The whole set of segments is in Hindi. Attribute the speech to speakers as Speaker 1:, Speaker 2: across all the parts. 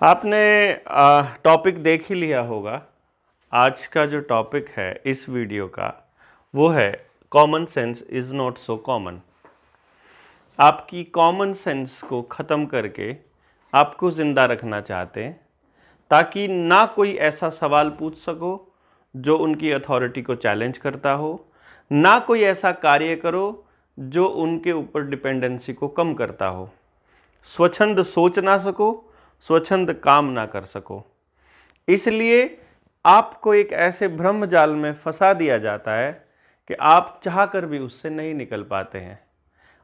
Speaker 1: आपने टॉपिक देख ही लिया होगा। आज का जो टॉपिक है इस वीडियो का वो है common sense is not so common. आपकी कॉमन सेंस को ख़त्म करके आपको ज़िंदा रखना चाहते हैं ताकि ना कोई ऐसा सवाल पूछ सको जो उनकी अथॉरिटी को चैलेंज करता हो, ना कोई ऐसा कार्य करो जो उनके ऊपर डिपेंडेंसी को कम करता हो, स्वच्छंद सोच ना सको, स्वच्छंद काम ना कर सको। इसलिए आपको एक ऐसे भ्रम जाल में फंसा दिया जाता है कि आप चाहकर भी उससे नहीं निकल पाते हैं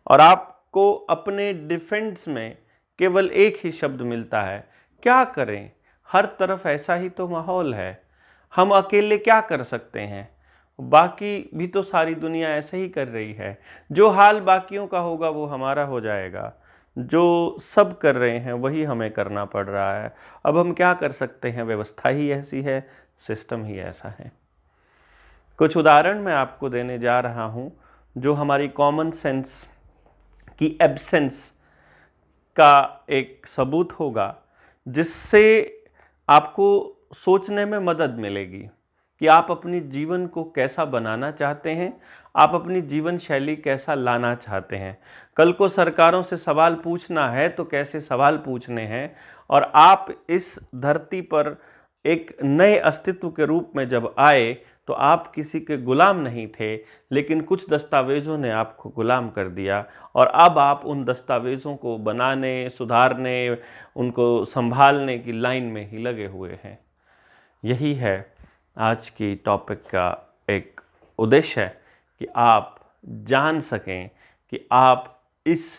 Speaker 1: और आपको अपने डिफेंस में केवल एक ही शब्द मिलता है, क्या करें, हर तरफ ऐसा ही तो माहौल है, हम अकेले क्या कर सकते हैं, बाकी भी तो सारी दुनिया ऐसे ही कर रही है, जो हाल बाकियों का होगा वो हमारा हो जाएगा, जो सब कर रहे हैं वही हमें करना पड़ रहा है, अब हम क्या कर सकते हैं, व्यवस्था ही ऐसी है, सिस्टम ही ऐसा है। कुछ उदाहरण मैं आपको देने जा रहा हूँ जो हमारी कॉमन सेंस की एब्सेंस का एक सबूत होगा, जिससे आपको सोचने में मदद मिलेगी कि आप अपनी जीवन को कैसा बनाना चाहते हैं, आप अपनी जीवन शैली कैसा लाना चाहते हैं। कल को सरकारों से सवाल पूछना है तो कैसे सवाल पूछने हैं, और आप इस धरती पर एक नए अस्तित्व के रूप में जब आए तो आप किसी के गुलाम नहीं थे, लेकिन कुछ दस्तावेज़ों ने आपको गुलाम कर दिया और अब आप उन दस्तावेज़ों को बनाने, सुधारने, उनको संभालने की लाइन में ही लगे हुए हैं। यही है आज की टॉपिक का एक उद्देश्य है कि आप जान सकें कि आप इस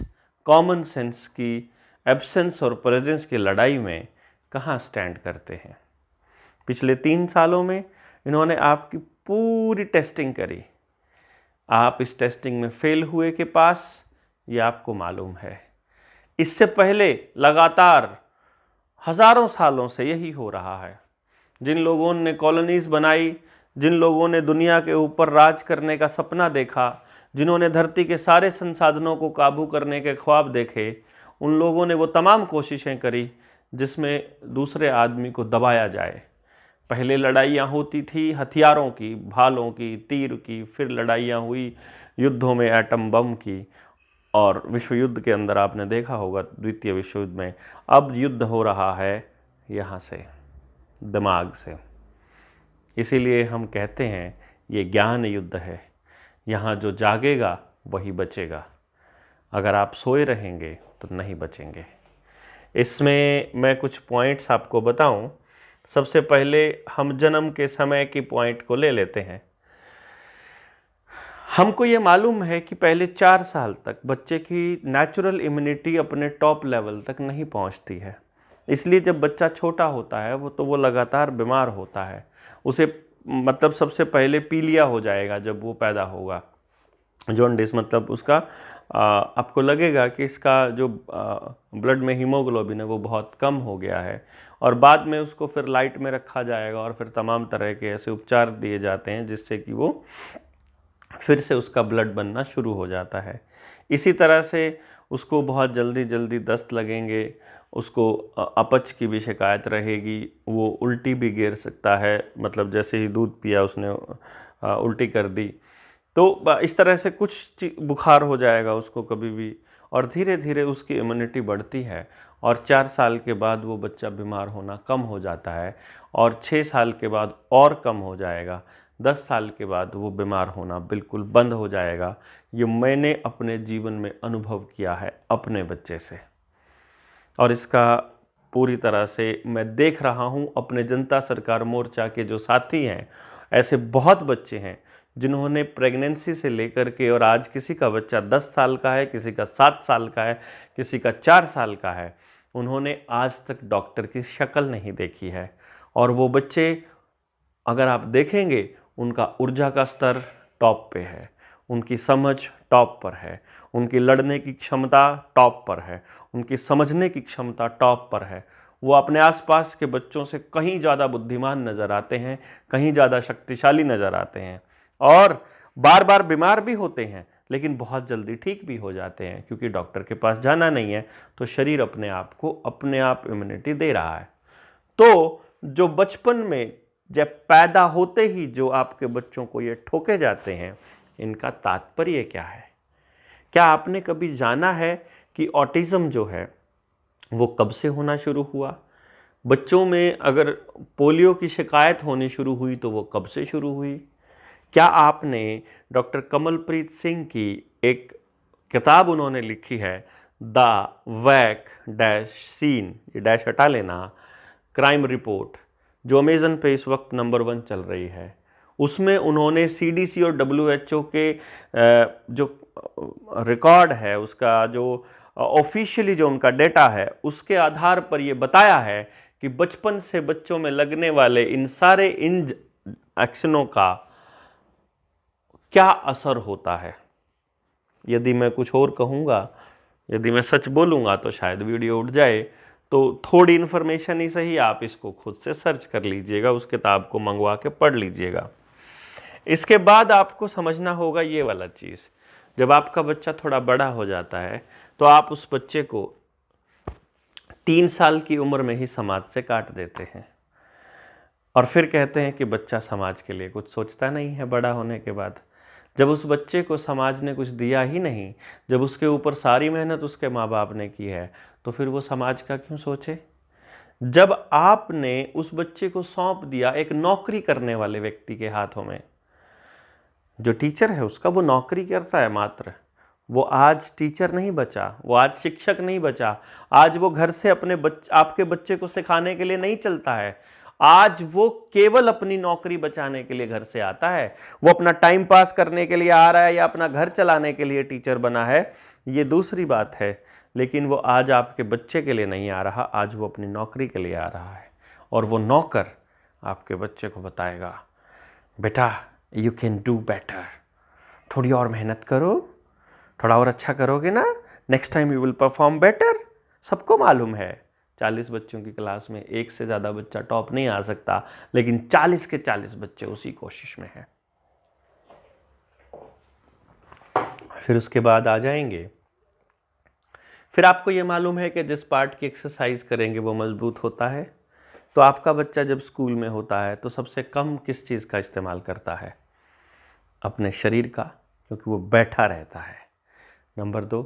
Speaker 1: कॉमन सेंस की एब्सेंस और प्रेजेंस की लड़ाई में कहाँ स्टैंड करते हैं। पिछले 3 सालों में इन्होंने आपकी पूरी टेस्टिंग करी। आप इस टेस्टिंग में फेल हुए के पास, ये आपको मालूम है। इससे पहले लगातार हज़ारों सालों से यही हो रहा है। जिन लोगों ने कॉलोनीज़ बनाई, जिन लोगों ने दुनिया के ऊपर राज करने का सपना देखा, जिन्होंने धरती के सारे संसाधनों को काबू करने के ख्वाब देखे, उन लोगों ने वो तमाम कोशिशें करी जिसमें दूसरे आदमी को दबाया जाए। पहले लड़ाइयाँ होती थी हथियारों की, भालों की, तीर की, फिर लड़ाइयाँ हुई युद्धों में एटम बम की, और विश्व युद्ध के अंदर आपने देखा होगा द्वितीय विश्व युद्ध में अब युद्ध हो रहा है यहाँ से, दिमाग से। इसीलिए हम कहते हैं ये ज्ञान युद्ध है। यहाँ जो जागेगा वही बचेगा, अगर आप सोए रहेंगे तो नहीं बचेंगे। इसमें मैं कुछ पॉइंट्स आपको बताऊं। सबसे पहले हम जन्म के समय की पॉइंट को ले लेते हैं। हमको ये मालूम है कि पहले 4 साल तक बच्चे की नेचुरल इम्यूनिटी अपने टॉप लेवल तक नहीं पहुंचती है। इसलिए जब बच्चा छोटा होता है वो लगातार बीमार होता है। उसे मतलब सबसे पहले पीलिया हो जाएगा जब वो पैदा होगा, जॉन्डिस, मतलब उसका आपको लगेगा कि इसका जो ब्लड में हीमोग्लोबिन है वो बहुत कम हो गया है, और बाद में उसको फिर लाइट में रखा जाएगा और फिर तमाम तरह के ऐसे उपचार दिए जाते हैं जिससे कि वो फिर से उसका ब्लड बनना शुरू हो जाता है। इसी तरह से उसको बहुत जल्दी दस्त लगेंगे, उसको अपच की भी शिकायत रहेगी, वो उल्टी भी गिर सकता है, मतलब जैसे ही दूध पिया उसने उल्टी कर दी, तो इस तरह से कुछ बुखार हो जाएगा उसको कभी भी, और धीरे धीरे उसकी इम्यूनिटी बढ़ती है और 4 साल के बाद वो बच्चा बीमार होना कम हो जाता है, और 6 साल के बाद और कम हो जाएगा, 10 साल के बाद वो बीमार होना बिल्कुल बंद हो जाएगा। ये मैंने अपने जीवन में अनुभव किया है अपने बच्चे से, और इसका पूरी तरह से मैं देख रहा हूँ अपने जनता सरकार मोर्चा के जो साथी हैं। ऐसे बहुत बच्चे हैं जिन्होंने प्रेगनेंसी से लेकर के, और आज किसी का बच्चा 10 साल का है, किसी का 7 साल का है, किसी का 4 साल का है, उन्होंने आज तक डॉक्टर की शक्ल नहीं देखी है। और वो बच्चे अगर आप देखेंगे उनका ऊर्जा का स्तर टॉप पे है, उनकी समझ टॉप पर है, उनकी लड़ने की क्षमता टॉप पर है, उनकी समझने की क्षमता टॉप पर है। वो अपने आसपास के बच्चों से कहीं ज़्यादा बुद्धिमान नज़र आते हैं, कहीं ज़्यादा शक्तिशाली नज़र आते हैं, और बार बार बीमार भी होते हैं लेकिन बहुत जल्दी ठीक भी हो जाते हैं, क्योंकि डॉक्टर के पास जाना नहीं है, तो शरीर अपने आप को अपने आप इम्यूनिटी दे रहा है। तो जो बचपन में जब पैदा होते ही जो आपके बच्चों को ये ठोके जाते हैं, इनका तात्पर्य क्या है? क्या आपने कभी जाना है कि ऑटिज्म जो है वो कब से होना शुरू हुआ? बच्चों में अगर पोलियो की शिकायत होनी शुरू हुई तो वो कब से शुरू हुई? क्या आपने डॉक्टर कमलप्रीत सिंह की एक किताब उन्होंने लिखी है, द वैक डैश सीन, ये डैश हटा लेना, क्राइम रिपोर्ट, जो अमेजन पे इस वक्त नंबर 1 चल रही है, उसमें उन्होंने CDC और WHO के जो रिकॉर्ड है, उसका जो ऑफिशियली जो उनका डेटा है, उसके आधार पर ये बताया है कि बचपन से बच्चों में लगने वाले इन सारे एक्शनों का क्या असर होता है। यदि मैं कुछ और कहूँगा, यदि मैं सच बोलूँगा तो शायद वीडियो उठ जाए, तो थोड़ी इन्फॉर्मेशन ही सही, आप इसको खुद से सर्च कर लीजिएगा, उस किताब को मंगवा के पढ़ लीजिएगा। इसके बाद आपको समझना होगा ये वाला चीज़, जब आपका बच्चा थोड़ा बड़ा हो जाता है तो आप उस बच्चे को 3 साल की उम्र में ही समाज से काट देते हैं और फिर कहते हैं कि बच्चा समाज के लिए कुछ सोचता नहीं है बड़ा होने के बाद। जब उस बच्चे को समाज ने कुछ दिया ही नहीं, जब उसके ऊपर सारी मेहनत उसके माँ बाप ने की है, तो फिर वो समाज का क्यों सोचे? जब आपने उस बच्चे को सौंप दिया एक नौकरी करने वाले व्यक्ति के हाथों में, जो टीचर है उसका वो नौकरी करता है मात्र, वो आज टीचर नहीं बचा, वो आज शिक्षक नहीं बचा, आज वो घर से आपके बच्चे को सिखाने के लिए नहीं चलता है, आज वो केवल अपनी नौकरी बचाने के लिए घर से आता है। वो अपना टाइम पास करने के लिए आ रहा है या अपना घर चलाने के लिए टीचर बना है, ये दूसरी बात है, लेकिन वो आज आपके बच्चे के लिए नहीं आ रहा, आज वो अपनी नौकरी के लिए आ रहा है। और वो नौकर आपके बच्चे को बताएगा, बेटा यू कैन डू बेटर, थोड़ी और मेहनत करो, थोड़ा और अच्छा करोगे ना, next time you will perform better. सबको मालूम है 40 बच्चों की क्लास में एक से ज़्यादा बच्चा टॉप नहीं आ सकता, लेकिन 40 के 40 बच्चे उसी कोशिश में हैं। फिर उसके बाद आ जाएंगे, फिर आपको ये मालूम है कि जिस पार्ट की एक्सरसाइज करेंगे वो मजबूत होता है। तो आपका बच्चा जब स्कूल में होता है तो सबसे कम किस चीज़ का इस्तेमाल करता है? अपने शरीर का, क्योंकि वो बैठा रहता है। नंबर 2,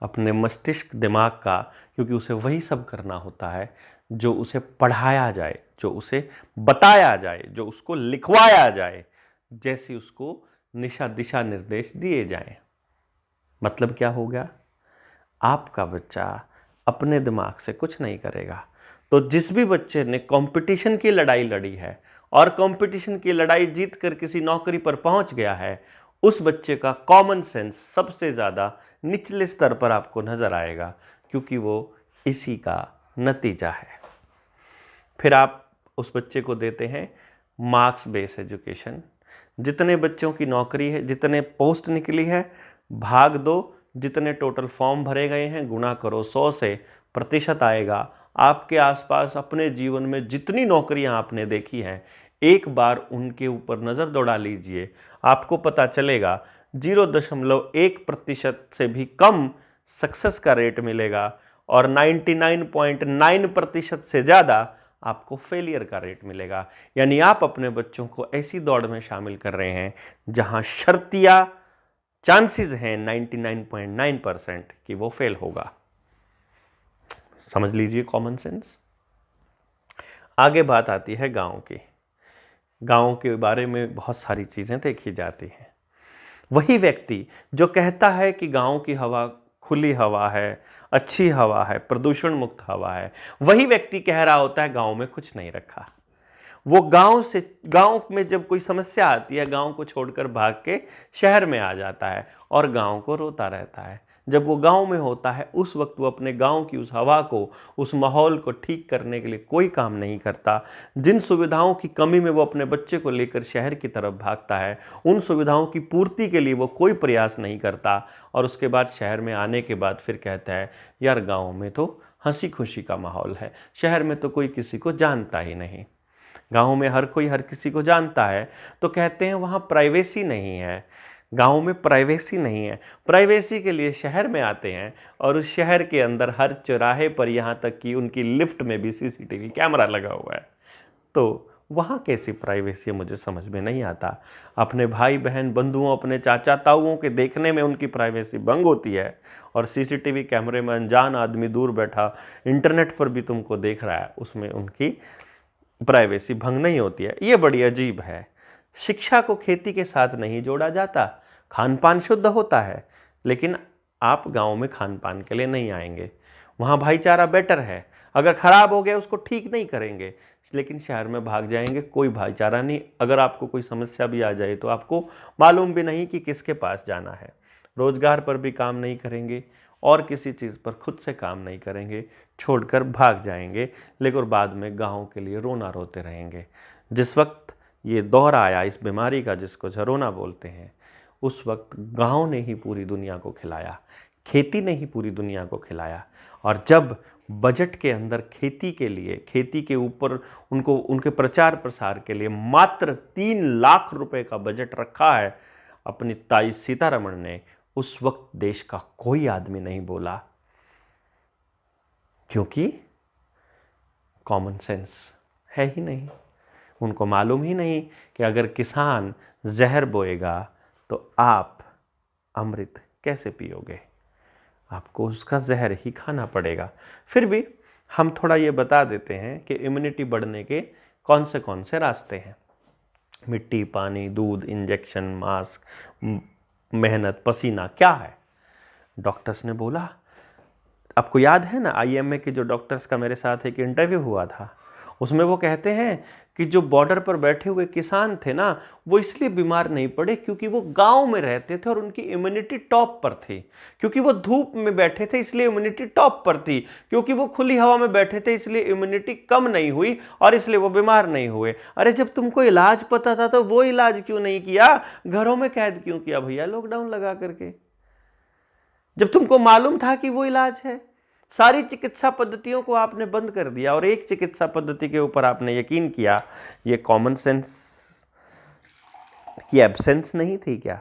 Speaker 1: अपने मस्तिष्क दिमाग का, क्योंकि उसे वही सब करना होता है जो उसे पढ़ाया जाए, जो उसे बताया जाए, जो उसको लिखवाया जाए, जैसे उसको दिशा निर्देश दिए जाएं। मतलब क्या हो गया? आपका बच्चा अपने दिमाग से कुछ नहीं करेगा। तो जिस भी बच्चे ने कंपटीशन की लड़ाई लड़ी है और कंपटीशन की लड़ाई जीत कर किसी नौकरी पर पहुंच गया है, उस बच्चे का कॉमन सेंस सबसे ज़्यादा निचले स्तर पर आपको नज़र आएगा, क्योंकि वो इसी का नतीजा है। फिर आप उस बच्चे को देते हैं मार्क्स बेस एजुकेशन। जितने बच्चों की नौकरी है, जितने पोस्ट निकली है, भाग दो, जितने टोटल फॉर्म भरे गए हैं गुणा करो 100 से, प्रतिशत आएगा। आपके आसपास अपने जीवन में जितनी नौकरियां आपने देखी हैं, एक बार उनके ऊपर नज़र दौड़ा लीजिए, आपको पता चलेगा 0.1% से भी कम सक्सेस का रेट मिलेगा और 99.9% से ज़्यादा आपको फेलियर का रेट मिलेगा। यानी आप अपने बच्चों को ऐसी दौड़ में शामिल कर रहे हैं जहां शर्तिया चांसेस हैं 99.9% कि वो फेल होगा। समझ लीजिए कॉमन सेंस। आगे बात आती है गांव की। गांव के बारे में बहुत सारी चीज़ें देखी जाती हैं। वही व्यक्ति जो कहता है कि गांव की हवा खुली हवा है, अच्छी हवा है, प्रदूषण मुक्त हवा है, वही व्यक्ति कह रहा होता है गांव में कुछ नहीं रखा। वो गांव में जब कोई समस्या आती है, गांव को छोड़कर भाग के शहर में आ जाता है और गांव को रोता रहता है। जब वो गांव में होता है उस वक्त वो अपने गांव की उस हवा को, उस माहौल को ठीक करने के लिए कोई काम नहीं करता। जिन सुविधाओं की कमी में वो अपने बच्चे को लेकर शहर की तरफ भागता है, उन सुविधाओं की पूर्ति के लिए वो कोई प्रयास नहीं करता और उसके बाद शहर में आने के बाद फिर कहता है यार गाँव में तो हंसी खुशी का माहौल है, शहर में तो कोई किसी को जानता ही नहीं। गाँव में हर कोई हर किसी को जानता है तो कहते हैं वहाँ प्राइवेसी नहीं है, गाँव में प्राइवेसी नहीं है। प्राइवेसी के लिए शहर में आते हैं और उस शहर के अंदर हर चौराहे पर, यहाँ तक कि उनकी लिफ्ट में भी सीसीटीवी कैमरा लगा हुआ है। तो वहाँ कैसी प्राइवेसी मुझे समझ में नहीं आता। अपने भाई बहन बंधुओं, अपने चाचा ताऊओं के देखने में उनकी प्राइवेसी भंग होती है, और सीसीटीवी कैमरे में अनजान आदमी दूर बैठा इंटरनेट पर भी तुमको देख रहा है, उसमें उनकी प्राइवेसी भंग नहीं होती है। ये बड़ी अजीब है। शिक्षा को खेती के साथ नहीं जोड़ा जाता। खान पान शुद्ध होता है, लेकिन आप गांव में खान पान के लिए नहीं आएंगे। वहाँ भाईचारा बेटर है, अगर खराब हो गया उसको ठीक नहीं करेंगे, लेकिन शहर में भाग जाएंगे, कोई भाईचारा नहीं। अगर आपको कोई समस्या भी आ जाए तो आपको मालूम भी नहीं कि किसके पास जाना है। रोजगार पर भी काम नहीं करेंगे और किसी चीज़ पर खुद से काम नहीं करेंगे, छोड़कर भाग जाएंगे, लेकिन बाद में गाँव के लिए रोना रोते रहेंगे। जिस वक्त ये दौर आया इस बीमारी का, जिसको झरोना बोलते हैं, उस वक्त गाँव ने ही पूरी दुनिया को खिलाया, खेती ने ही पूरी दुनिया को खिलाया। और जब बजट के अंदर खेती के लिए, खेती के ऊपर उनको उनके प्रचार प्रसार के लिए मात्र 3 लाख रुपए का बजट रखा है अपनी ताई सीतारमण ने, उस वक्त देश का कोई आदमी नहीं बोला, क्योंकि कॉमन सेंस है ही नहीं। उनको मालूम ही नहीं कि अगर किसान जहर बोएगा तो आप अमृत कैसे पियोगे, आपको उसका जहर ही खाना पड़ेगा। फिर भी हम थोड़ा ये बता देते हैं कि इम्यूनिटी बढ़ने के कौन से रास्ते हैं। मिट्टी, पानी, दूध, इंजेक्शन, मास्क, मेहनत, पसीना, क्या है? डॉक्टर्स ने बोला, आपको याद है ना IMA के जो डॉक्टर्स का मेरे साथ एक इंटरव्यू हुआ था, उसमें वो कहते हैं कि जो बॉर्डर पर बैठे हुए किसान थे ना, वो इसलिए बीमार नहीं पड़े क्योंकि वो गांव में रहते थे और उनकी इम्यूनिटी टॉप पर थी। क्योंकि वो धूप में बैठे थे इसलिए इम्यूनिटी टॉप पर थी। क्योंकि वो खुली हवा में बैठे थे इसलिए इम्यूनिटी कम नहीं हुई और इसलिए वो बीमार नहीं हुए। अरे जब तुमको इलाज पता था तो वो इलाज क्यों नहीं किया? घरों में कैद क्यों किया भैया लॉकडाउन लगा करके? जब तुमको मालूम था कि वो इलाज है, सारी चिकित्सा पद्धतियों को आपने बंद कर दिया और एक चिकित्सा पद्धति के ऊपर आपने यकीन किया। ये कॉमन सेंस की एब्सेंस नहीं थी क्या?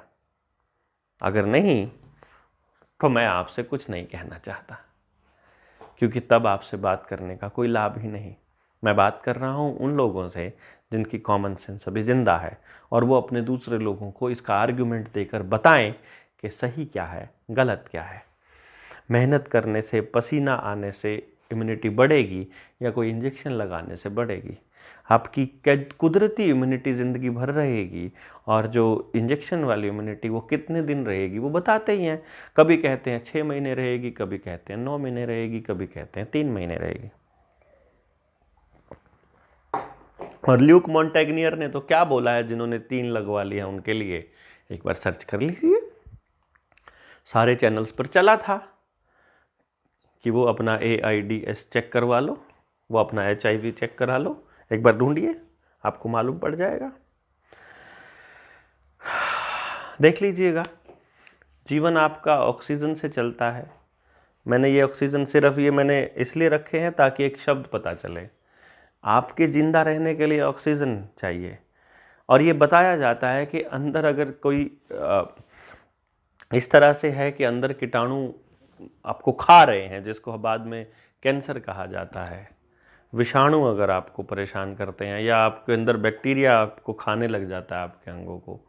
Speaker 1: अगर नहीं तो मैं आपसे कुछ नहीं कहना चाहता, क्योंकि तब आपसे बात करने का कोई लाभ ही नहीं। मैं बात कर रहा हूं उन लोगों से जिनकी कॉमन सेंस अभी जिंदा है और वो अपने दूसरे लोगों को इसका आर्ग्यूमेंट देकर बताएं कि सही क्या है, गलत क्या है। मेहनत करने से, पसीना आने से इम्यूनिटी बढ़ेगी या कोई इंजेक्शन लगाने से बढ़ेगी? आपकी कुदरती इम्यूनिटी ज़िंदगी भर रहेगी, और जो इंजेक्शन वाली इम्यूनिटी वो कितने दिन रहेगी वो बताते ही हैं। कभी कहते हैं 6 महीने रहेगी, कभी कहते हैं 9 महीने रहेगी, कभी कहते हैं 3 महीने रहेगी। और ल्यूक मॉन्टेग्नियर ने तो क्या बोला है, जिन्होंने 3 लगवा लिया उनके लिए, एक बार सर्च कर लीजिए, सारे चैनल्स पर चला था कि वो अपना AIDS चेक करवा लो, वो अपना HIV चेक करा लो, एक बार ढूंढिए आपको मालूम पड़ जाएगा। देख लीजिएगा, जीवन आपका ऑक्सीजन से चलता है। मैंने ये ऑक्सीजन सिर्फ ये मैंने इसलिए रखे हैं ताकि एक शब्द पता चले, आपके जिंदा रहने के लिए ऑक्सीजन चाहिए। और ये बताया जाता है कि अंदर अगर कोई इस तरह से है कि अंदर कीटाणु आपको खा रहे हैं, जिसको बाद में कैंसर कहा जाता है, विषाणु अगर आपको परेशान करते हैं या आपके अंदर बैक्टीरिया आपको खाने लग जाता है आपके अंगों को,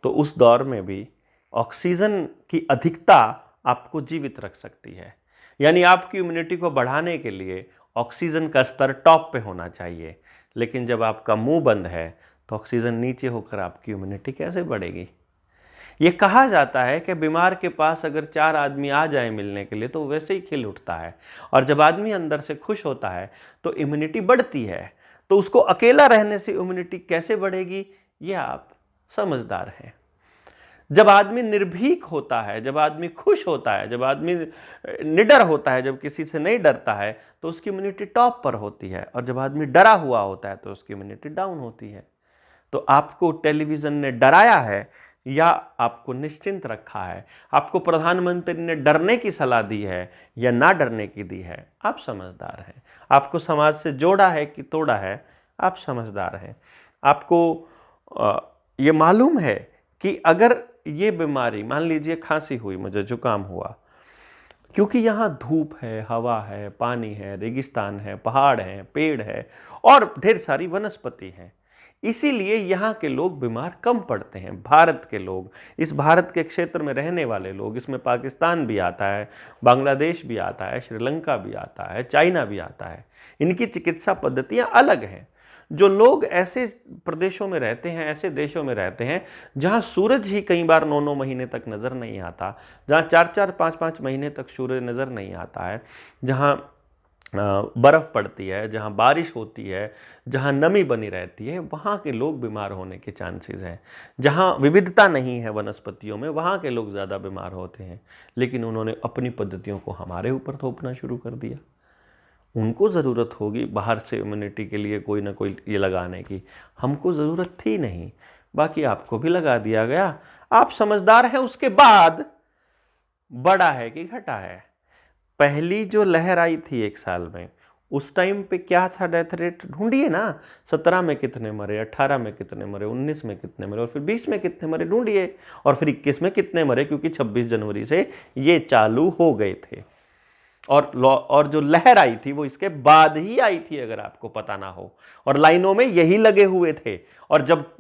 Speaker 1: तो उस दौर में भी ऑक्सीजन की अधिकता आपको जीवित रख सकती है। यानी आपकी इम्यूनिटी को बढ़ाने के लिए ऑक्सीजन का स्तर टॉप पे होना चाहिए। लेकिन जब आपका मुंह बंद है तो ऑक्सीजन नीचे होकर आपकी इम्यूनिटी कैसे बढ़ेगी? ये कहा जाता है कि बीमार के पास अगर 4 आदमी आ जाए मिलने के लिए तो वैसे ही खिल उठता है, और जब आदमी अंदर से खुश होता है तो इम्यूनिटी बढ़ती है। तो उसको अकेला रहने से इम्यूनिटी कैसे बढ़ेगी, ये आप समझदार हैं। जब आदमी निर्भीक होता है, जब आदमी खुश होता है, जब आदमी निडर होता है, जब किसी से नहीं डरता है तो उसकी इम्यूनिटी टॉप पर होती है, और जब आदमी डरा हुआ होता है तो उसकी इम्यूनिटी डाउन होती है। तो आपको टेलीविज़न ने डराया है या आपको निश्चिंत रखा है? आपको प्रधानमंत्री ने डरने की सलाह दी है या ना डरने की दी है? आप समझदार हैं। आपको समाज से जोड़ा है कि तोड़ा है? आप समझदार हैं। आपको ये मालूम है कि अगर ये बीमारी, मान लीजिए खांसी हुई, मुझे जुकाम हुआ, क्योंकि यहाँ धूप है, हवा है, पानी है, रेगिस्तान है, पहाड़ है, पेड़ है और ढेर सारी वनस्पति है, इसीलिए यहाँ के लोग बीमार कम पड़ते हैं। भारत के लोग, इस भारत के क्षेत्र में रहने वाले लोग, इसमें पाकिस्तान भी आता है, बांग्लादेश भी आता है, श्रीलंका भी आता है, चाइना भी आता है, इनकी चिकित्सा पद्धतियाँ अलग हैं। जो लोग ऐसे प्रदेशों में रहते हैं, ऐसे देशों में रहते हैं जहाँ सूरज ही कई बार 9-9 महीने तक नज़र नहीं आता, जहाँ 4-4, 5-5 महीने तक सूरज नज़र नहीं आता है, जहाँ बर्फ़ पड़ती है, जहाँ बारिश होती है, जहाँ नमी बनी रहती है, वहाँ के लोग बीमार होने के चांसेस हैं। जहाँ विविधता नहीं है वनस्पतियों में, वहाँ के लोग ज़्यादा बीमार होते हैं। लेकिन उन्होंने अपनी पद्धतियों को हमारे ऊपर थोपना शुरू कर दिया। उनको ज़रूरत होगी बाहर से इम्यूनिटी के लिए कोई ना कोई ये लगाने की, हमको ज़रूरत थी नहीं, बाकी आपको भी लगा दिया गया। आप समझदार हैं, उसके बाद बड़ा है कि घटा है। पहली जो लहर आई थी 1 साल में, उस टाइम पे क्या था डेथ रेट, ढूंढिए ना। 17 में कितने मरे, 18 में कितने मरे, 19 में कितने मरे और फिर 20 में कितने मरे ढूंढिए, और फिर 21 में कितने मरे, क्योंकि 26 जनवरी से ये चालू हो गए थे। और जो लहर आई थी वो इसके बाद ही आई थी, अगर आपको पता ना हो, और लाइनों में यही लगे हुए थे, और जब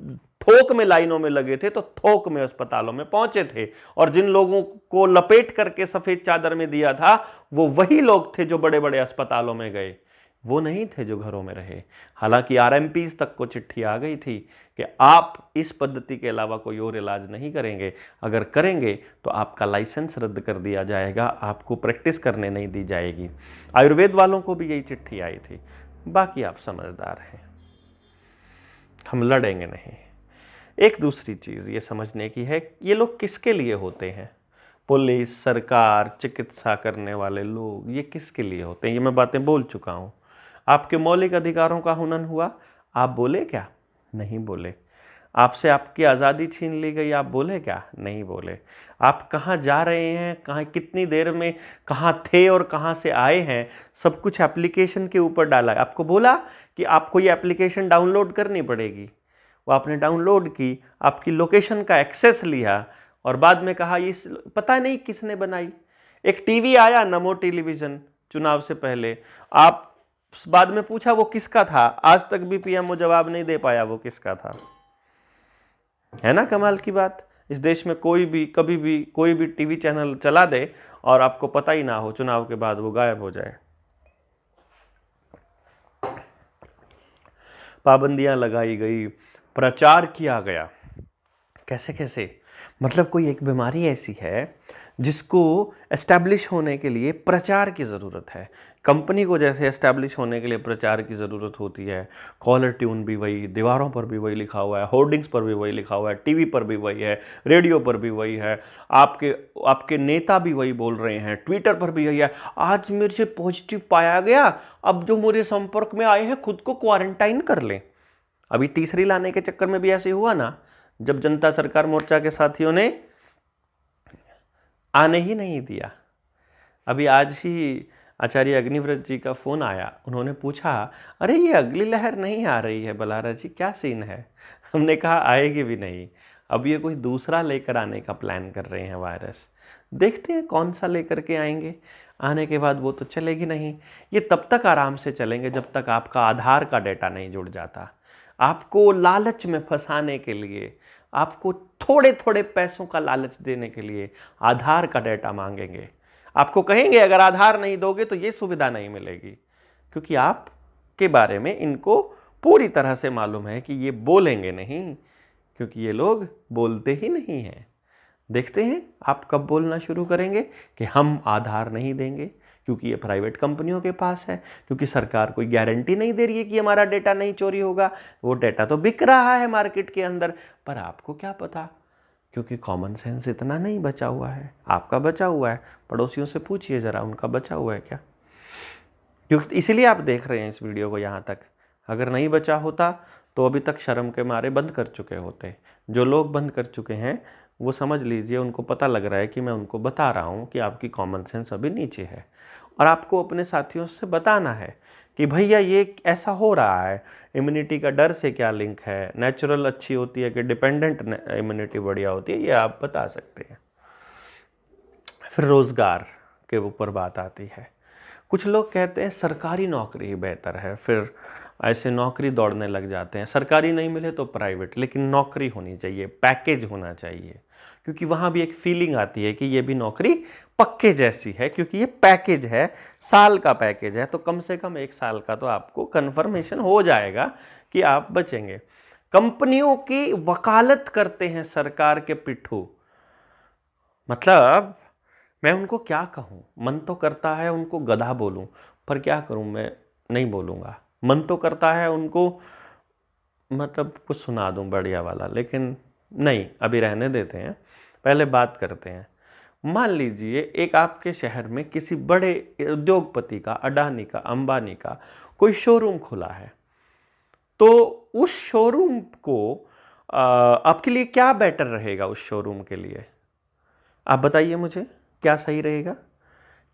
Speaker 1: थोक में लाइनों में लगे थे तो थोक में अस्पतालों में पहुंचे थे, और जिन लोगों को लपेट करके सफेद चादर में दिया था वो वही लोग थे जो बड़े बड़े अस्पतालों में गए, वो नहीं थे जो घरों में रहे। हालांकि आरएमपीज तक को चिट्ठी आ गई थी कि आप इस पद्धति के अलावा कोई और इलाज नहीं करेंगे, अगर करेंगे तो आपका लाइसेंस रद्द कर दिया जाएगा, आपको प्रैक्टिस करने नहीं दी जाएगी। आयुर्वेद वालों को भी यही चिट्ठी आई थी। बाकी आप समझदार हैं, हम लड़ेंगे नहीं। एक दूसरी चीज़ ये समझने की है, ये लोग किसके लिए होते हैं? पुलिस, सरकार, चिकित्सा करने वाले लोग, ये किसके लिए होते हैं? ये मैं बातें बोल चुका हूँ। आपके मौलिक अधिकारों का हनन हुआ, आप बोले क्या? नहीं बोले। आपसे आपकी आज़ादी छीन ली गई, आप बोले क्या? नहीं बोले। आप कहाँ जा रहे हैं, कहाँ कितनी देर में कहाँ थे और कहाँ से आए हैं, सब कुछ एप्लीकेशन के ऊपर डाला है। आपको बोला कि आपको ये एप्लीकेशन डाउनलोड करनी पड़ेगी, वो आपने डाउनलोड की, आपकी लोकेशन का एक्सेस लिया, और बाद में कहा ये पता नहीं किसने बनाई। एक टीवी आया, नमो टेलीविज़न, चुनाव से पहले, आप बाद में पूछा वो किसका था, आज तक भी पीएमओ जवाब नहीं दे पाया वो किसका था। है ना कमाल की बात? इस देश में कोई भी कभी भी कोई भी टीवी चैनल चला दे और आपको पता ही ना हो, चुनाव के बाद वो गायब हो जाए। पाबंदियां लगाई गई, प्रचार किया गया, कैसे कैसे, मतलब कोई एक बीमारी ऐसी है जिसको एस्टैब्लिश होने के लिए प्रचार की ज़रूरत है। कंपनी को जैसे एस्टैब्लिश होने के लिए प्रचार की ज़रूरत होती है, कॉलर ट्यून भी वही, दीवारों पर भी वही लिखा हुआ है, होर्डिंग्स पर भी वही लिखा हुआ है, टीवी पर भी वही है, रेडियो पर भी वही है, आपके नेता भी वही बोल रहे हैं, ट्विटर पर भी यही है, आज मेरे से पॉजिटिव पाया गया, अब जो मेरे संपर्क में आए हैं खुद को क्वारंटाइन कर लें। अभी तीसरी लाने के चक्कर में भी ऐसे हुआ ना, जब जनता सरकार मोर्चा के साथियों ने आने ही नहीं दिया। अभी आज ही आचार्य अग्निव्रत जी का फ़ोन आया, उन्होंने पूछा, अरे ये अगली लहर नहीं आ रही है बलारा जी, क्या सीन है? हमने कहा आएगी भी नहीं, अब ये कोई दूसरा लेकर आने का प्लान कर रहे हैं वायरस, देखते हैं कौन सा लेकर के आएंगे। आने के बाद वो तो चलेगी नहीं, ये तब तक आराम से चलेंगे जब तक आपका आधार का डेटा नहीं जुड़ जाता। आपको लालच में फंसाने के लिए, आपको थोड़े थोड़े पैसों का लालच देने के लिए आधार का डेटा मांगेंगे। आपको कहेंगे अगर आधार नहीं दोगे तो ये सुविधा नहीं मिलेगी, क्योंकि आपके बारे में इनको पूरी तरह से मालूम है कि ये बोलेंगे नहीं, क्योंकि ये लोग बोलते ही नहीं हैं। देखते हैं आप कब बोलना शुरू करेंगे कि हम आधार नहीं देंगे, क्योंकि ये प्राइवेट कंपनियों के पास है, क्योंकि सरकार कोई गारंटी नहीं दे रही है कि हमारा डेटा नहीं चोरी होगा। वो डेटा तो बिक रहा है मार्केट के अंदर, पर आपको क्या पता, क्योंकि कॉमन सेंस इतना नहीं बचा हुआ है। आपका बचा हुआ है, पड़ोसियों से पूछिए ज़रा उनका बचा हुआ है क्या, क्योंकि इसीलिए आप देख रहे हैं इस वीडियो को यहाँ तक। अगर नहीं बचा होता तो अभी तक शर्म के मारे बंद कर चुके होते। जो लोग बंद कर चुके हैं वो समझ लीजिए उनको पता लग रहा है कि मैं उनको बता रहा हूँ कि आपकी कॉमन सेंस अभी नीचे है, और आपको अपने साथियों से बताना है कि भैया ये ऐसा हो रहा है, इम्यूनिटी का डर से क्या लिंक है, नेचुरल अच्छी होती है कि डिपेंडेंट इम्यूनिटी बढ़िया होती है, ये आप बता सकते हैं। फिर रोज़गार के ऊपर बात आती है। कुछ लोग कहते हैं सरकारी नौकरी ही बेहतर है, फिर ऐसे नौकरी दौड़ने लग जाते हैं, सरकारी नहीं मिले तो प्राइवेट, लेकिन नौकरी होनी चाहिए, पैकेज होना चाहिए, क्योंकि वहाँ भी एक फीलिंग आती है कि ये भी नौकरी पक्के जैसी है, क्योंकि ये पैकेज है, साल का पैकेज है, तो कम से कम 1 साल का तो आपको कन्फर्मेशन हो जाएगा कि आप बचेंगे। कंपनियों की वकालत करते हैं सरकार के पिट्ठू, मतलब मैं उनको क्या कहूँ, मन तो करता है उनको गधा बोलूँ, पर क्या करूँ, मैं नहीं बोलूँगा। मन तो करता है उनको मतलब कुछ सुना दूँ बढ़िया वाला, लेकिन नहीं, अभी रहने देते हैं, पहले बात करते हैं। मान लीजिए एक आपके शहर में किसी बड़े उद्योगपति का, अडानी का, अंबानी का कोई शोरूम खुला है, तो उस शोरूम को आपके लिए क्या बेटर रहेगा? उस शोरूम के लिए आप बताइए मुझे, क्या सही रहेगा?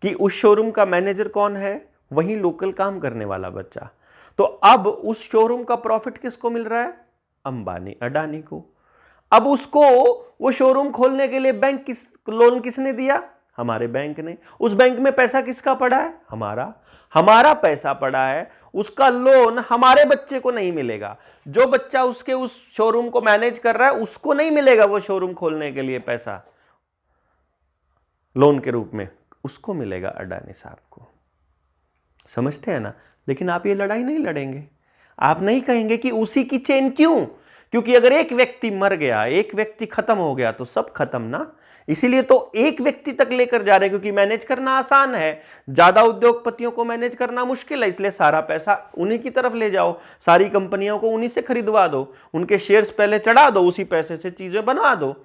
Speaker 1: कि उस शोरूम का मैनेजर कौन है? वही लोकल काम करने वाला बच्चा। तो अब उस शोरूम का प्रॉफिट किसको मिल रहा है? अंबानी अडानी को। अब उसको वो शोरूम खोलने के लिए लोन किसने दिया? हमारे बैंक ने। उस बैंक में पैसा किसका पड़ा है? हमारा पैसा पड़ा है। उसका लोन हमारे बच्चे को नहीं मिलेगा, जो बच्चा उसके उस शोरूम को मैनेज कर रहा है उसको नहीं मिलेगा वो शोरूम खोलने के लिए पैसा लोन के रूप में, उसको मिलेगा अडानी साहब को। समझते हैं ना? लेकिन आप ये लड़ाई नहीं लड़ेंगे, आप नहीं कहेंगे कि उसी की चेन क्यों, क्योंकि अगर एक व्यक्ति मर गया, एक व्यक्ति खत्म हो गया तो सब खत्म ना। इसीलिए तो एक व्यक्ति तक लेकर जा रहे हैं, क्योंकि मैनेज करना आसान है, ज्यादा उद्योगपतियों को मैनेज करना मुश्किल है, इसलिए सारा पैसा उन्हीं की तरफ ले जाओ, सारी कंपनियों को उन्हीं से खरीदवा दो, उनके शेयर्स पहले चढ़ा दो, उसी पैसे से चीजें बनवा दो।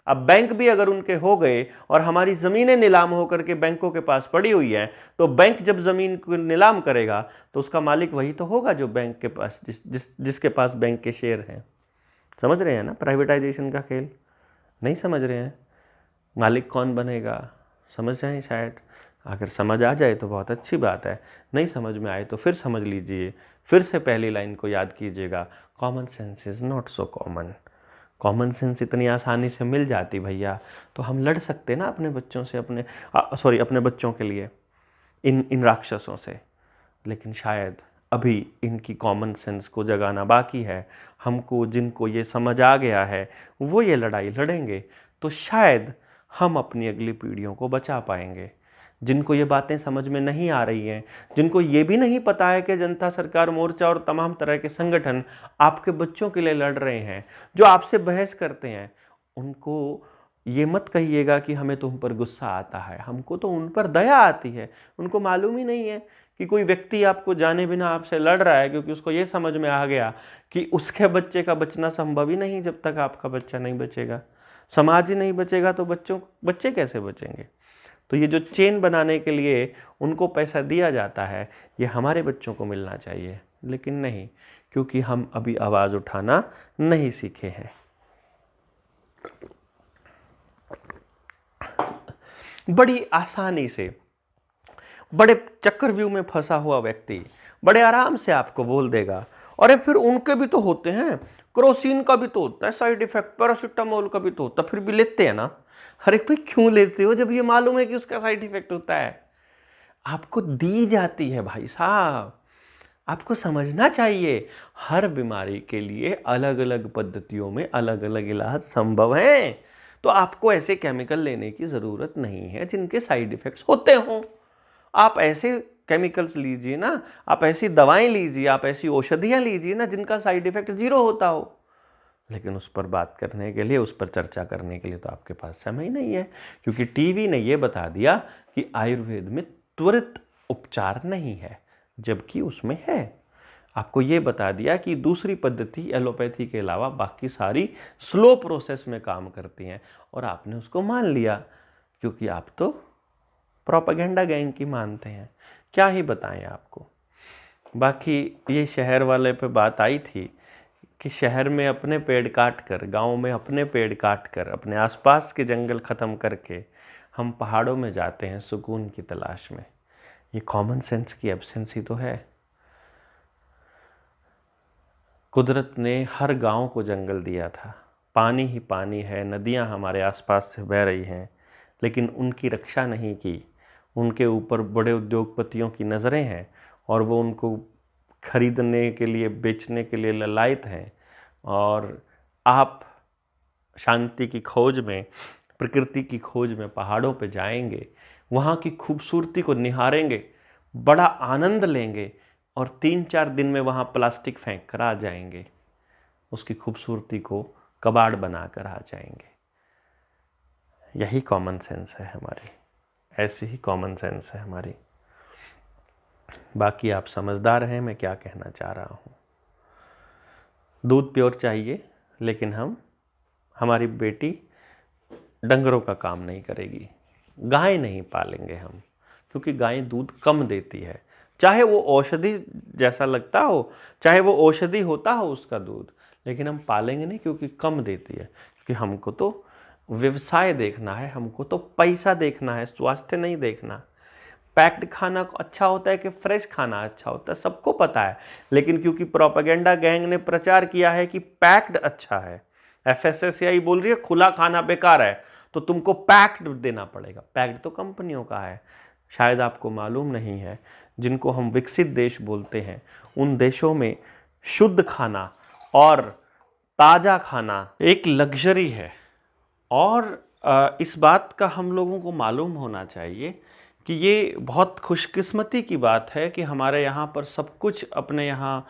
Speaker 1: अब बैंक भी अगर उनके हो गए और हमारी ज़मीनें नीलाम होकर के बैंकों के पास पड़ी हुई हैं, तो बैंक जब ज़मीन को नीलाम करेगा तो उसका मालिक वही तो होगा जो बैंक के पास जिसके पास बैंक के शेयर हैं। समझ रहे हैं ना प्राइवेटाइजेशन का खेल? नहीं समझ रहे हैं? मालिक कौन बनेगा? समझ जाएं शायद। अगर समझ आ जाए तो बहुत अच्छी बात है, नहीं समझ में आए तो फिर समझ लीजिए, फिर से पहली लाइन को याद कीजिएगा, common sense is not so common. Common sense इतनी आसानी से मिल जाती भैया तो हम लड़ सकते ना अपने बच्चों से, अपने बच्चों के लिए इन राक्षसों से। लेकिन शायद अभी इनकी कॉमन सेंस को जगाना बाकी है। हमको जिनको ये समझ आ गया है वो ये लड़ाई लड़ेंगे तो शायद हम अपनी अगली पीढ़ियों को बचा पाएंगे। जिनको ये बातें समझ में नहीं आ रही हैं, जिनको ये भी नहीं पता है कि जनता सरकार मोर्चा और तमाम तरह के संगठन आपके बच्चों के लिए लड़ रहे हैं, जो आपसे बहस करते हैं, उनको ये मत कहिएगा कि हमें तुम पर गुस्सा आता है, हमको तो उन पर दया आती है। उनको मालूम ही नहीं है कि कोई व्यक्ति आपको जाने बिना आपसे लड़ रहा है, क्योंकि उसको ये समझ में आ गया कि उसके बच्चे का बचना संभव ही नहीं जब तक आपका बच्चा नहीं बचेगा। समाज ही नहीं बचेगा तो बच्चे कैसे बचेंगे? तो ये जो चेन बनाने के लिए उनको पैसा दिया जाता है, ये हमारे बच्चों को मिलना चाहिए, लेकिन नहीं, क्योंकि हम अभी आवाज़ उठाना नहीं सीखे हैं। बड़ी आसानी से बड़े चक्रव्यूह में फंसा हुआ व्यक्ति बड़े आराम से आपको बोल देगा, अरे फिर उनके भी तो होते हैं, क्रोसिन का भी तो होता है साइड इफेक्ट, पैरासिटामोल का भी तो होता है, फिर भी लेते हैं ना। अरे भाई क्यों लेते हो जब ये मालूम है कि उसका साइड इफेक्ट होता है? आपको दी जाती है भाई साहब, आपको समझना चाहिए हर बीमारी के लिए अलग अलग पद्धतियों में अलग अलग इलाज संभव हैं। तो आपको ऐसे केमिकल लेने की ज़रूरत नहीं है जिनके साइड इफ़ेक्ट्स होते हों। आप ऐसे केमिकल्स लीजिए ना, आप ऐसी दवाएं लीजिए, आप ऐसी औषधियाँ लीजिए ना जिनका साइड इफ़ेक्ट 0 होता हो। लेकिन उस पर बात करने के लिए, उस पर चर्चा करने के लिए तो आपके पास समय ही नहीं है, क्योंकि टीवी ने ये बता दिया कि आयुर्वेद में त्वरित उपचार नहीं है, जबकि उसमें है। आपको ये बता दिया कि दूसरी पद्धति एलोपैथी के अलावा बाकी सारी स्लो प्रोसेस में काम करती हैं, और आपने उसको मान लिया, क्योंकि आप तो प्रोपेगेंडा गैंग की मानते हैं। क्या ही बताएं आपको। बाकी ये शहर वाले पे बात आई थी कि शहर में अपने पेड़ काट कर, गाँव में अपने पेड़ काट कर, अपने आसपास के जंगल ख़त्म करके हम पहाड़ों में जाते हैं सुकून की तलाश में। ये कॉमन सेंस की एब्सेंस ही तो है। कुदरत ने हर गांव को जंगल दिया था, पानी ही पानी है, नदियां हमारे आसपास से बह रही हैं, लेकिन उनकी रक्षा नहीं की। उनके ऊपर बड़े उद्योगपतियों की नज़रें हैं और वो उनको खरीदने के लिए, बेचने के लिए ललायत हैं। और आप शांति की खोज में, प्रकृति की खोज में पहाड़ों पे जाएंगे, वहाँ की खूबसूरती को निहारेंगे, बड़ा आनंद लेंगे और 3-4 दिन में वहाँ प्लास्टिक फेंक कर आ जाएंगे, उसकी खूबसूरती को कबाड़ बना कर आ जाएंगे। यही कॉमन सेंस है हमारी, ऐसी ही कॉमन सेंस है हमारी। बाकी आप समझदार हैं मैं क्या कहना चाह रहा हूँ। दूध प्योर चाहिए, लेकिन हमारी बेटी डंगरों का काम नहीं करेगी, गाय नहीं पालेंगे हम, क्योंकि गाय दूध कम देती है। चाहे वो औषधि जैसा लगता हो, चाहे वो औषधि होता हो उसका दूध, लेकिन हम पालेंगे नहीं क्योंकि कम देती है। क्योंकि हमको तो व्यवसाय देखना है, हमको तो पैसा देखना है, स्वास्थ्य नहीं देखना। पैक्ड खाना अच्छा होता है कि फ्रेश खाना अच्छा होता है, सबको पता है, लेकिन क्योंकि प्रोपेगेंडा गैंग ने प्रचार किया है कि पैक्ड अच्छा है, FSSAI बोल रही है खुला खाना बेकार है, तो तुमको पैक्ड देना पड़ेगा। पैक्ड तो कंपनियों का है। शायद आपको मालूम नहीं है, जिनको हम विकसित देश बोलते हैं, उन देशों में शुद्ध खाना और ताज़ा खाना एक लग्जरी है। और इस बात का हम लोगों को मालूम होना चाहिए कि ये बहुत खुशकिस्मती की बात है कि हमारे यहाँ पर सब कुछ अपने यहाँ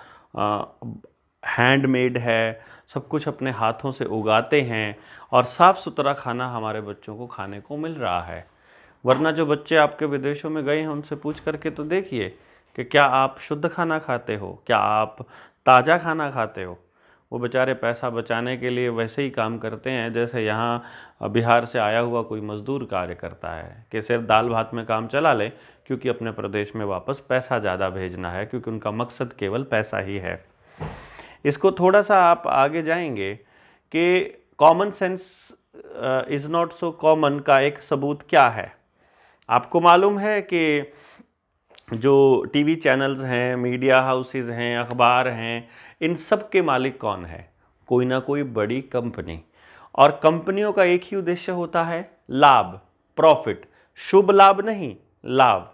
Speaker 1: हैंडमेड है, सब कुछ अपने हाथों से उगाते हैं और साफ़ सुथरा खाना हमारे बच्चों को खाने को मिल रहा है। वरना जो बच्चे आपके विदेशों में गए हैं उनसे पूछ करके तो देखिए कि क्या आप शुद्ध खाना खाते हो, क्या आप ताज़ा खाना खाते हो। वो बेचारे पैसा बचाने के लिए वैसे ही काम करते हैं जैसे यहाँ बिहार से आया हुआ कोई मज़दूर कार्य करता है, कि सिर्फ दाल भात में काम चला ले, क्योंकि अपने प्रदेश में वापस पैसा ज़्यादा भेजना है, क्योंकि उनका मकसद केवल पैसा ही है। इसको थोड़ा सा आप आगे जाएंगे कि common sense is not so common का एक सबूत क्या है। आपको मालूम है कि जो टीवी चैनल्स हैं, मीडिया हाउसेस हैं, अखबार हैं, इन सब के मालिक कौन है? कोई ना कोई बड़ी कंपनी। और कंपनियों का एक ही उद्देश्य होता है, लाभ, प्रॉफिट। शुभ लाभ नहीं, लाभ।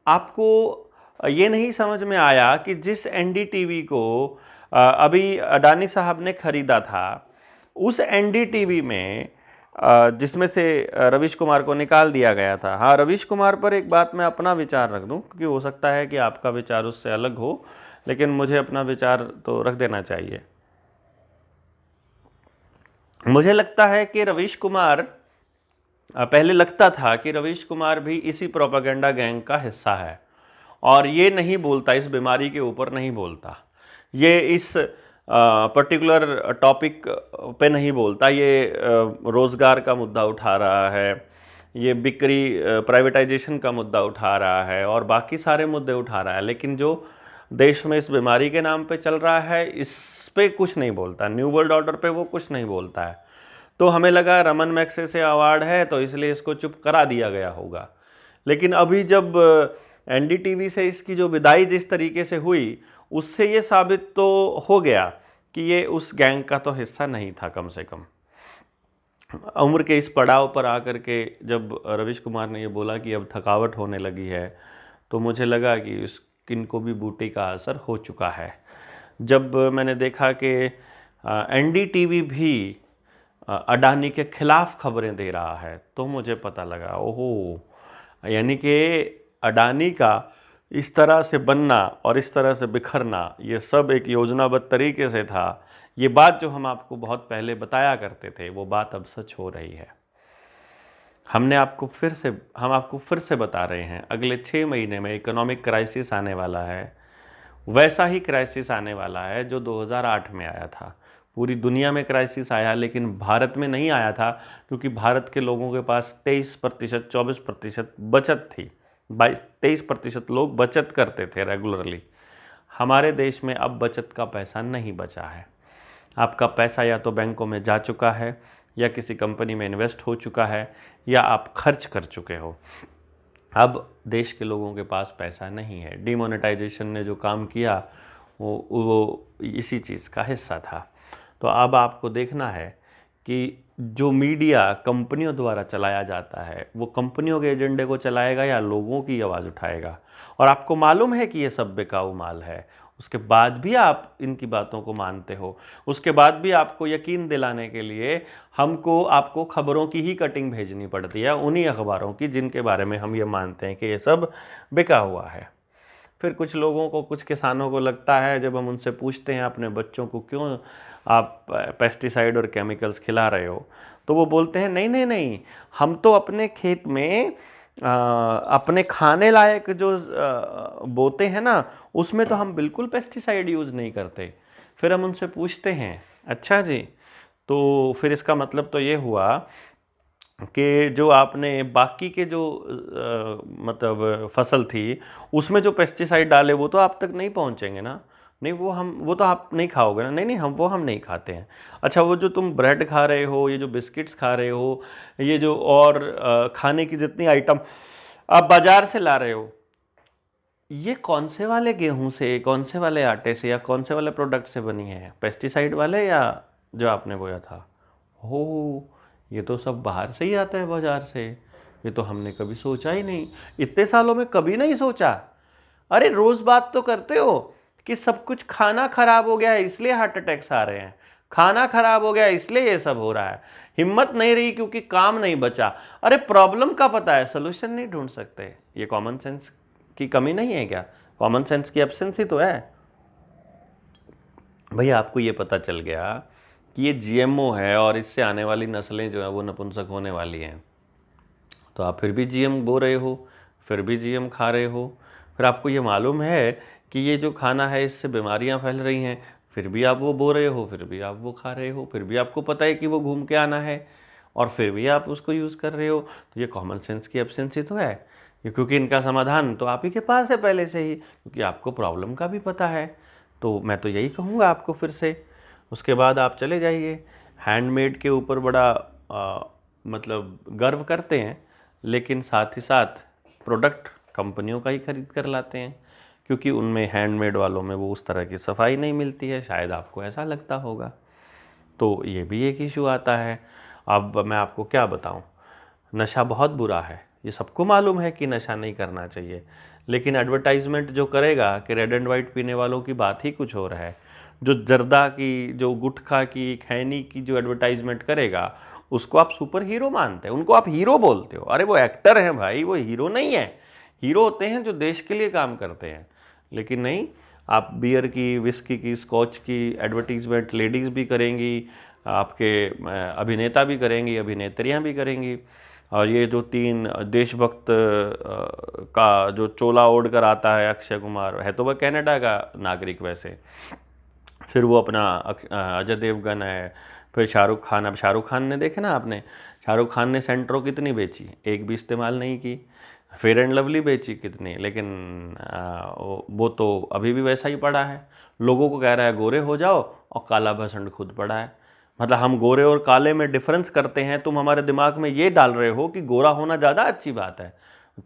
Speaker 1: आपको ये नहीं समझ में आया कि जिस NDTV को अभी अडानी साहब ने खरीदा था, उस NDTV में जिसमें से रवीश कुमार को निकाल दिया गया था। हाँ, रवीश कुमार पर एक बात मैं अपना विचार रख दूं, क्योंकि हो सकता है कि आपका विचार उससे अलग हो, लेकिन मुझे अपना विचार तो रख देना चाहिए। मुझे लगता है कि रवीश कुमार, पहले लगता था कि रवीश कुमार भी इसी प्रोपेगेंडा गैंग का हिस्सा है, और ये नहीं बोलता, इस बीमारी के ऊपर नहीं बोलता, ये इस पर्टिकुलर टॉपिक पे नहीं बोलता, ये रोज़गार का मुद्दा उठा रहा है, ये बिक्री प्राइवेटाइजेशन का मुद्दा उठा रहा है और बाकी सारे मुद्दे उठा रहा है, लेकिन जो देश में इस बीमारी के नाम पे चल रहा है इस पे कुछ नहीं बोलता। न्यू वर्ल्ड ऑर्डर पे वो कुछ नहीं बोलता है। तो हमें लगा रमन मैग्सेसे अवार्ड है तो इसलिए इसको चुप करा दिया गया होगा, लेकिन अभी जब NDTV से इसकी जो विदाई जिस तरीके से हुई, उससे ये साबित तो हो गया कि ये उस गैंग का तो हिस्सा नहीं था। कम से कम उम्र के इस पड़ाव पर आकर के जब रवीश कुमार ने ये बोला कि अब थकावट होने लगी है, तो मुझे लगा कि इनको भी बूटी का असर हो चुका है। जब मैंने देखा कि NDTV भी अडानी के खिलाफ खबरें दे रहा है, तो मुझे पता लगा, ओहो, यानी कि अडानी का इस तरह से बनना और इस तरह से बिखरना, ये सब एक योजनाबद्ध तरीके से था। ये बात जो हम आपको बहुत पहले बताया करते थे, वो बात अब सच हो रही है। हम आपको फिर से बता रहे हैं, अगले 6 महीने में इकोनॉमिक क्राइसिस आने वाला है। वैसा ही क्राइसिस आने वाला है जो 2008 में आया था। पूरी दुनिया में क्राइसिस आया, लेकिन भारत में नहीं आया था, क्योंकि भारत के लोगों के पास 23%, 24% बचत थी। 23% लोग बचत करते थे रेगुलरली। हमारे देश में अब बचत का पैसा नहीं बचा है। आपका पैसा या तो बैंकों में जा चुका है, या किसी कंपनी में इन्वेस्ट हो चुका है, या आप खर्च कर चुके हो। अब देश के लोगों के पास पैसा नहीं है। डिमोनेटाइजेशन ने जो काम किया वो इसी चीज़ का हिस्सा था। तो अब आपको देखना है कि जो मीडिया कंपनियों द्वारा चलाया जाता है वो कंपनियों के एजेंडे को चलाएगा या लोगों की आवाज़ उठाएगा। और आपको मालूम है कि ये सब बेकाऊ माल है, उसके बाद भी आप इनकी बातों को मानते हो। उसके बाद भी आपको यकीन दिलाने के लिए आपको खबरों की ही कटिंग भेजनी पड़ती है, उन्हीं अखबारों की जिनके बारे में हम ये मानते हैं कि ये सब बिका हुआ है। फिर कुछ लोगों को, कुछ किसानों को लगता है, जब हम उनसे पूछते हैं अपने बच्चों को क्यों आप पेस्टिसाइड और केमिकल्स खिला रहे हो, तो वो बोलते हैं नहीं नहीं नहीं, हम तो अपने खेत में अपने खाने लायक जो बोते हैं ना, उसमें तो हम बिल्कुल पेस्टिसाइड यूज़ नहीं करते। फिर हम उनसे पूछते हैं अच्छा जी, तो फिर इसका मतलब तो ये हुआ कि जो आपने बाकी के जो मतलब फसल थी उसमें जो पेस्टिसाइड डाले वो तो आप तक नहीं पहुंचेंगे ना। नहीं, वो तो आप नहीं खाओगे ना। नहीं नहीं, हम नहीं खाते हैं। अच्छा, वो जो तुम ब्रेड खा रहे हो, ये जो बिस्किट्स खा रहे हो, ये जो और खाने की जितनी आइटम आप बाजार से ला रहे हो, ये कौन से वाले गेहूं से, कौन से वाले आटे से या कौन से वाले प्रोडक्ट से बनी है, पेस्टिसाइड वाले या जो आपने बोया था? हो, ये तो सब बाहर से ही आता है, बाजार से। ये तो हमने कभी सोचा ही नहीं, इतने सालों में कभी नहीं सोचा। अरे रोज बात तो करते हो कि सब कुछ खाना खराब हो गया है इसलिए हार्ट अटैक्स आ रहे हैं, खाना खराब हो गया इसलिए ये सब हो रहा है, हिम्मत नहीं रही क्योंकि काम नहीं बचा। अरे प्रॉब्लम का पता है, सोल्यूशन नहीं ढूंढ सकते। ये कॉमन सेंस की कमी नहीं है क्या? कॉमन सेंस की एब्सेंस ही तो है। भैया आपको ये पता चल गया कि ये जीएमओ है और इससे आने वाली नस्लें जो है वो नपुंसक होने वाली हैं, तो आप फिर भी जीएम बो रहे हो, फिर भी जीएम खा रहे हो। फिर आपको ये मालूम है कि ये जो खाना है इससे बीमारियां फैल रही हैं, फिर भी आप वो बो रहे हो, फिर भी आप वो खा रहे हो, फिर भी आपको पता है कि वो घूम के आना है और फिर भी आप उसको यूज़ कर रहे हो। तो ये कॉमन सेंस की एब्सेंस ही तो है ये, क्योंकि इनका समाधान तो आप ही के पास है पहले से ही, क्योंकि आपको प्रॉब्लम का भी पता है। तो मैं तो यही कहूँगा आपको फिर से, उसके बाद आप चले जाइए। हैंडमेड के ऊपर बड़ा मतलब गर्व करते हैं, लेकिन साथ ही साथ प्रोडक्ट कंपनियों का ही खरीद कर लाते हैं, क्योंकि उनमें हैंडमेड वालों में वो उस तरह की सफाई नहीं मिलती है, शायद आपको ऐसा लगता होगा। तो ये भी एक इशू आता है। अब मैं आपको क्या बताऊं, नशा बहुत बुरा है, ये सबको मालूम है कि नशा नहीं करना चाहिए, लेकिन एडवर्टाइजमेंट जो करेगा कि रेड एंड वाइट पीने वालों की बात ही कुछ और है। जो जर्दा की, जो गुटखा की, खैनी की जो एडवर्टाइजमेंट करेगा उसको आप सुपर हीरो मानते हैं, उनको आप हीरो बोलते हो। अरे वो एक्टर हैं भाई, वो हीरो नहीं है। हीरो होते हैं जो देश के लिए काम करते हैं, लेकिन नहीं, आप बियर की, विस्की की, स्कॉच की एडवर्टीजमेंट लेडीज़ भी करेंगी, आपके अभिनेता भी करेंगी, अभिनेत्रियां भी करेंगी। और ये जो 3 देशभक्त का जो चोला ओढ़ कर आता है अक्षय कुमार, है तो वह कनाडा का नागरिक वैसे, फिर वो अपना अजय देवगन है, फिर शाहरुख खान। अब शाहरुख खान ने, देखे ना आपने, शाहरुख खान ने सेंट्रो कितनी बेची, एक भी इस्तेमाल नहीं की। फेयर एंड लवली बेची कितनी, लेकिन वो तो अभी भी वैसा ही पड़ा है। लोगों को कह रहा है गोरे हो जाओ और काला भसंड खुद पड़ा है। मतलब हम गोरे और काले में डिफरेंस करते हैं, तुम हमारे दिमाग में ये डाल रहे हो कि गोरा होना ज़्यादा अच्छी बात है।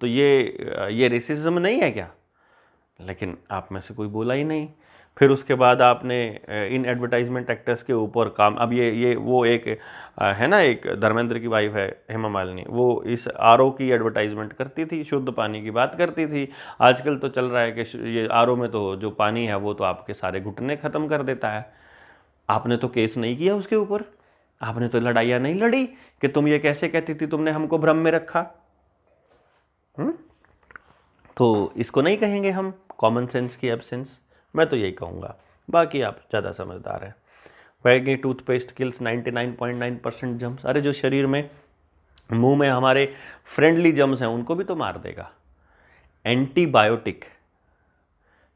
Speaker 1: तो ये रेसिज्म नहीं है क्या? लेकिन आप में से कोई बोला ही नहीं। फिर उसके बाद आपने इन एडवर्टाइजमेंट एक्टर्स के ऊपर काम, अब ये वो एक है ना, एक धर्मेंद्र की वाइफ है हेमा मालिनी, वो इस आरओ की एडवर्टाइजमेंट करती थी, शुद्ध पानी की बात करती थी। आजकल तो चल रहा है कि ये आरओ में तो जो पानी है वो तो आपके सारे घुटने ख़त्म कर देता है। आपने तो केस नहीं किया उसके ऊपर, आपने तो लड़ाइयाँ नहीं लड़ी कि तुम ये कैसे कहती थी, तुमने हमको भ्रम में रखा। तो इसको नहीं कहेंगे हम कॉमन सेंस की एब्सेंस, मैं तो यही कहूँगा। बाकी आप ज़्यादा समझदार हैं। वैगी टूथपेस्ट किल्स 99.9% जम्स। अरे जो शरीर में, मुंह में हमारे फ्रेंडली जम्स हैं उनको भी तो मार देगा। एंटीबायोटिक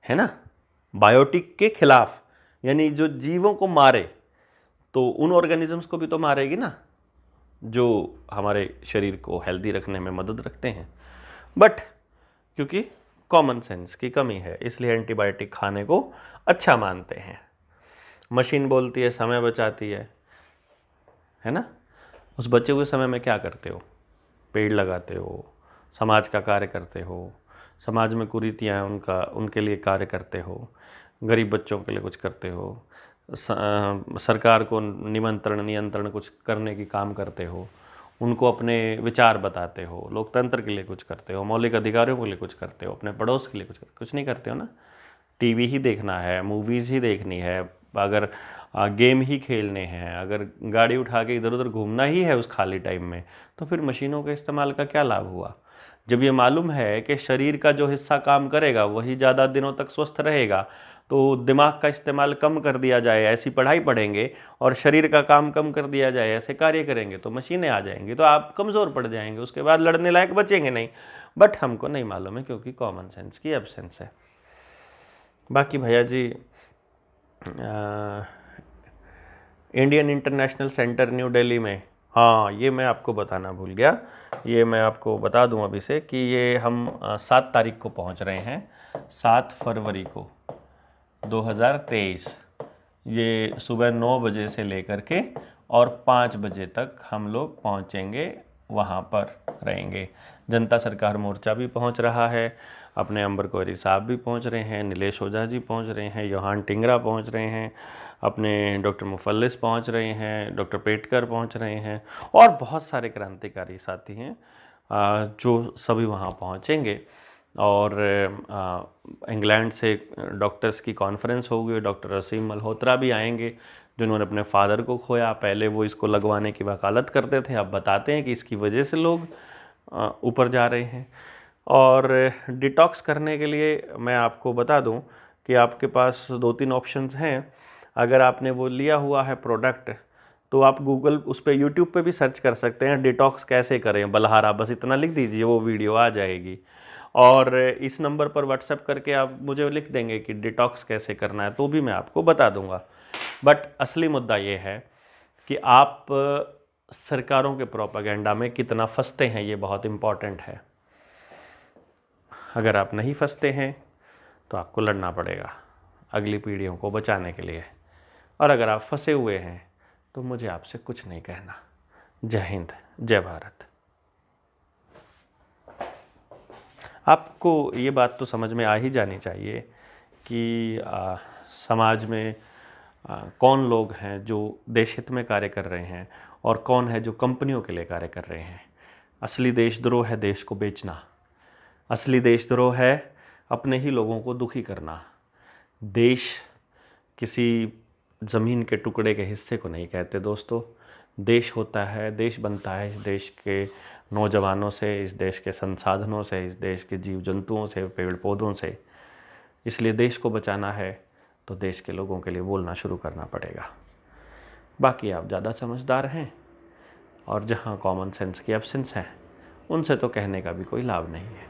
Speaker 1: है ना, बायोटिक के खिलाफ, यानी जो जीवों को मारे तो उन ऑर्गेनिजम्स को भी तो मारेगी ना, जो हमारे शरीर को हेल्दी रखने में मदद रखते हैं। बट क्योंकि कॉमन सेंस की कमी है इसलिए एंटीबायोटिक खाने को अच्छा मानते हैं। मशीन बोलती है समय बचाती है ना, उस बचे हुए समय में क्या करते हो? पेड़ लगाते हो, समाज का कार्य करते हो, समाज में कुरीतियाँ उनके लिए कार्य करते हो, गरीब बच्चों के लिए कुछ करते हो, सरकार को निमंत्रण नियंत्रण कुछ करने की काम करते हो, उनको अपने विचार बताते हो, लोकतंत्र के लिए कुछ करते हो, मौलिक अधिकारों के लिए कुछ करते हो, अपने पड़ोस के लिए कुछ नहीं करते हो ना। टीवी ही देखना है, मूवीज़ ही देखनी है, अगर गेम ही खेलने हैं, अगर गाड़ी उठा के इधर उधर घूमना ही है उस खाली टाइम में, तो फिर मशीनों के इस्तेमाल का क्या लाभ हुआ। जब ये मालूम है कि शरीर का जो हिस्सा काम करेगा वही ज़्यादा दिनों तक स्वस्थ रहेगा, तो दिमाग का इस्तेमाल कम कर दिया जाए, ऐसी पढ़ाई पढ़ेंगे, और शरीर का काम कम कर दिया जाए, ऐसे कार्य करेंगे, तो मशीनें आ जाएंगी, तो आप कमज़ोर पड़ जाएंगे, उसके बाद लड़ने लायक बचेंगे नहीं। बट हमको नहीं मालूम है क्योंकि कॉमन सेंस की एब्सेंस है। बाकी भैया जी, Indian international centre New Delhi में, हाँ ये मैं आपको बताना भूल गया, ये मैं आपको बता दूं अभी से कि ये हम 7 तारीख को पहुंच रहे हैं, 7 फरवरी को 2023। ये सुबह 9 बजे से लेकर के और 5 बजे तक हम लोग पहुंचेंगे, वहाँ पर रहेंगे। जनता सरकार मोर्चा भी पहुंच रहा है, अपने अंबर कोहरी साहब भी पहुंच रहे हैं, नीलेश ओझा जी पहुंच रहे हैं, योहान टिंगरा पहुंच रहे हैं, अपने डॉक्टर मुफल्लिस पहुंच रहे हैं, डॉक्टर पेटकर पहुंच रहे हैं, और बहुत सारे क्रांतिकारी साथी हैं जो सभी वहाँ पहुँचेंगे। और इंग्लैंड से डॉक्टर्स की कॉन्फ्रेंस होगी, डॉक्टर असीम मल्होत्रा भी आएंगे जिन्होंने अपने फादर को खोया। पहले वो इसको लगवाने की वकालत करते थे, अब बताते हैं कि इसकी वजह से लोग ऊपर जा रहे हैं। और डिटॉक्स करने के लिए मैं आपको बता दूं कि आपके पास 2-3 ऑप्शंस हैं। अगर आपने वो लिया हुआ है प्रोडक्ट, तो आप गूगल उस पर यूट्यूब पे भी सर्च कर सकते हैं, डिटॉक्स कैसे करें बलहारा, बस इतना लिख दीजिए, वो वीडियो आ जाएगी। और इस नंबर पर व्हाट्सएप करके आप मुझे लिख देंगे कि डिटॉक्स कैसे करना है, तो भी मैं आपको बता दूंगा। बट असली मुद्दा ये है कि आप सरकारों के प्रोपेगेंडा में कितना फंसते हैं, ये बहुत इम्पॉर्टेंट है। अगर आप नहीं फंसते हैं तो आपको लड़ना पड़ेगा अगली पीढ़ियों को बचाने के लिए, और अगर आप फंसे हुए हैं तो मुझे आपसे कुछ नहीं कहना। जय हिंद, जय भारत। आपको ये बात तो समझ में आ ही जानी चाहिए कि समाज में कौन लोग हैं जो देश हित में कार्य कर रहे हैं और कौन है जो कंपनियों के लिए कार्य कर रहे हैं। असली देशद्रोह है देश को बेचना, असली देशद्रोह है अपने ही लोगों को दुखी करना। देश किसी ज़मीन के टुकड़े के हिस्से को नहीं कहते दोस्तों। देश होता है, देश बनता है इस देश के नौजवानों से, इस देश के संसाधनों से, इस देश के जीव जंतुओं से, पेड़ पौधों से। इसलिए देश को बचाना है तो देश के लोगों के लिए बोलना शुरू करना पड़ेगा। बाकी आप ज़्यादा समझदार हैं, और जहाँ कॉमन सेंस की एब्सेंस है उनसे तो कहने का भी कोई लाभ नहीं है।